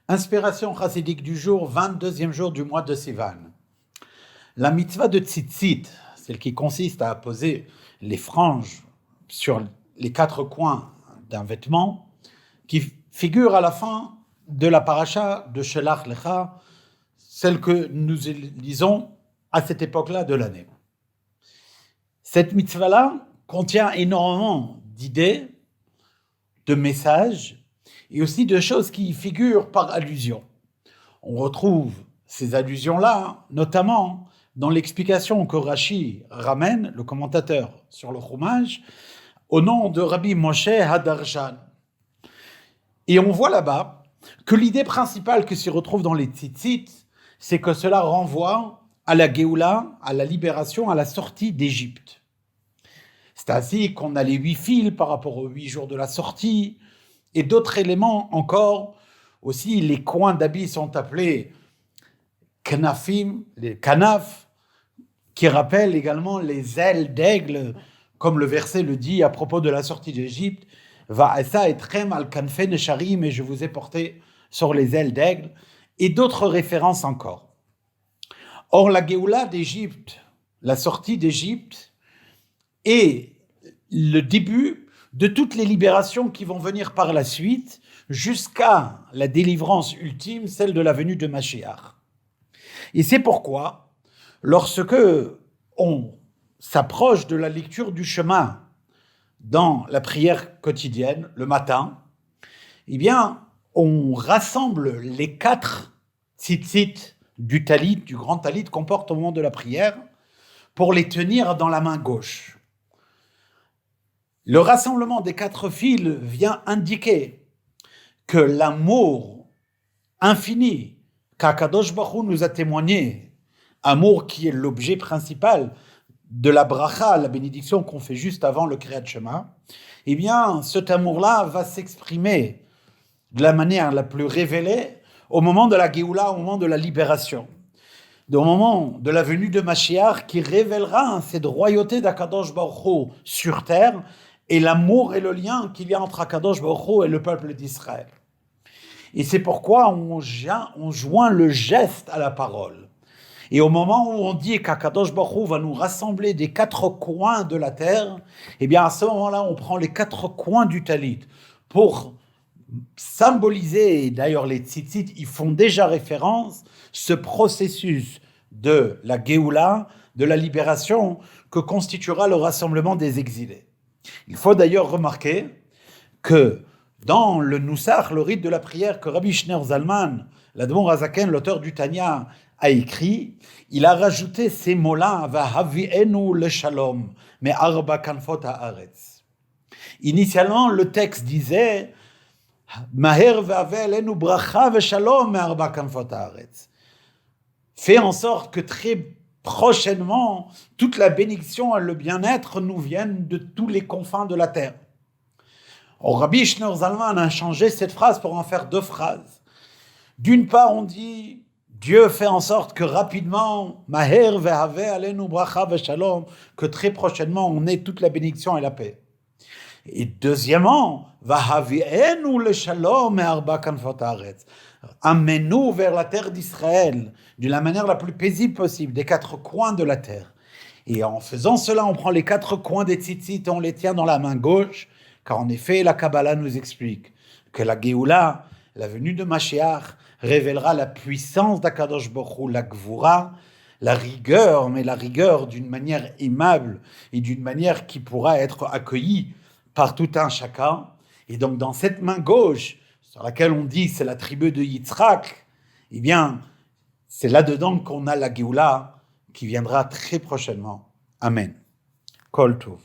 Inspiration chassidique du jour, 22e jour du mois de Sivan. La mitzvah de tzitzit, celle qui consiste à poser les franges sur les quatre coins d'un vêtement, qui figure à la fin de la paracha de Shelach Lecha, celle que nous lisons à cette époque-là de l'année. Cette mitzvah-là contient énormément d'idées, de messages, et aussi de choses qui figurent par allusion. On retrouve ces allusions-là, notamment dans l'explication que Rashi ramène, le commentateur sur le Chumash, au nom de Rabbi Moshe Hadarshan. Et on voit là-bas que l'idée principale qui s'y retrouve dans les tzitzit, c'est que cela renvoie à la Géoula, à la libération, à la sortie d'Égypte. C'est ainsi qu'on a les 8 fils par rapport aux 8 jours de la sortie, et d'autres éléments encore. Aussi, les coins d'habits sont appelés kanafim, les kanaf, qui rappellent également les ailes d'aigle, comme le verset le dit à propos de la sortie d'Égypte. Va'asa etrem al kanfei nesharim, et je vous ai porté sur les ailes d'aigle, et d'autres références encore. Or, la Géoula d'Égypte, la sortie d'Égypte, est le début de toutes les libérations qui vont venir par la suite, jusqu'à la délivrance ultime, celle de la venue de Mashiach. Et c'est pourquoi, lorsque on s'approche de la lecture du chemin dans la prière quotidienne, le matin, eh bien, on rassemble les 4 tzitzit du talit, du grand talit qu'on porte au moment de la prière, pour les tenir dans la main gauche. Le rassemblement des 4 fils vient indiquer que l'amour infini qu'Akadosh Baruch Hu nous a témoigné, amour qui est l'objet principal de la bracha, la bénédiction qu'on fait juste avant le Kriyat Shema, eh bien, cet amour-là va s'exprimer de la manière la plus révélée au moment de la Géoula, au moment de la libération, au moment de la venue de Mashiach, qui révélera cette royauté d'Akadosh Baruch Hu sur terre, et l'amour et le lien qu'il y a entre Akadosh Baruch Hu et le peuple d'Israël. Et c'est pourquoi on joint le geste à la parole. Et au moment où on dit qu'Akadosh Baruch Hu va nous rassembler des 4 coins de la terre, eh bien à ce moment-là, on prend les 4 coins du talit pour symboliser, et d'ailleurs les tzitzit, ils font déjà référence, ce processus de la Géoula, de la libération, que constituera le rassemblement des exilés. Il faut d'ailleurs remarquer que dans le Nusach, le rite de la prière que Rabbi Shneur Zalman, l'Admor Hazaken, l'auteur du Tanya, a écrit, il a rajouté ces mots-là, Vahavienu le shalom, mais arba kanfot haaretz. Initialement, le texte disait, Maher va'avelenu bracha ve'shalom, mais arba kanfot haaretz. Fait en sorte que très prochainement, toute la bénédiction et le bien-être nous viennent de tous les confins de la terre. Rabbi Shneur Zalman a changé cette phrase pour en faire 2 phrases. D'une part, on dit, Dieu fait en sorte que rapidement, Maher ve'ave alenu bracha ve'shalom, que très prochainement, on ait toute la bénédiction et la paix. Et deuxièmement, Vahavienu le shalom me'arba kanfot haaretz. Amène-nous vers la terre d'Israël de la manière la plus paisible possible, des 4 coins de la terre. Et en faisant cela, on prend les 4 coins des tzitzit et on les tient dans la main gauche, car en effet, la Kabbalah nous explique que la Géoula, la venue de Mashiach, révélera la puissance d'Akadosh Baruch Hu, la Gvura, la rigueur, mais la rigueur d'une manière aimable et d'une manière qui pourra être accueillie par tout un chacun. Et donc, dans cette main gauche, sur laquelle on dit c'est la tribu de Yitzhak, eh bien, c'est là-dedans qu'on a la Géoula qui viendra très prochainement. Amen. Kol Tov.